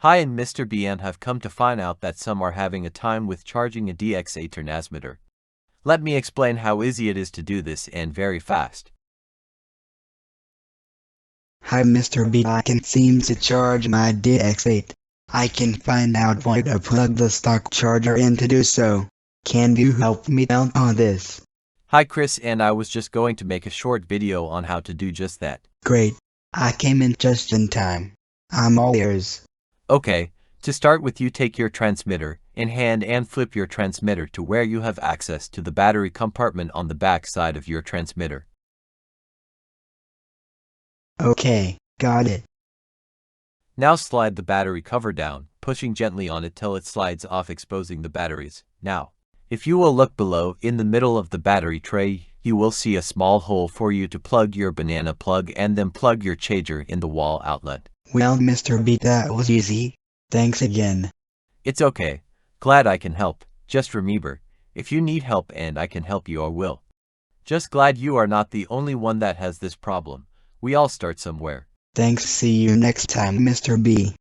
Hi, and Mr. B, and have come to find out that some are having a time with charging a DX8 transmitter. Let me explain how easy it is to do this and very fast. Hi Mr. B, I can seem to charge my DX8. I can find out where to plug the stock charger in to do so. Can you help me out on this? Hi Chris, and I was just going to make a short video on how to do just that. Great. I came in just in time. I'm all ears. Okay, to start with, you take your transmitter in hand and flip your transmitter to where you have access to the battery compartment on the back side of your transmitter. Okay, got it. Now slide the battery cover down, pushing gently on it till it slides off, exposing the batteries. Now, if you will look below, in the middle of the battery tray, you will see a small hole for you to plug your banana plug and then plug your charger in the wall outlet. Well Mr. B, that was easy. Thanks again. It's okay. Glad I can help. Just remember, if you need help and I can help you, I will. Just glad you are not the only one that has this problem. We all start somewhere. Thanks, see you next time Mr. B.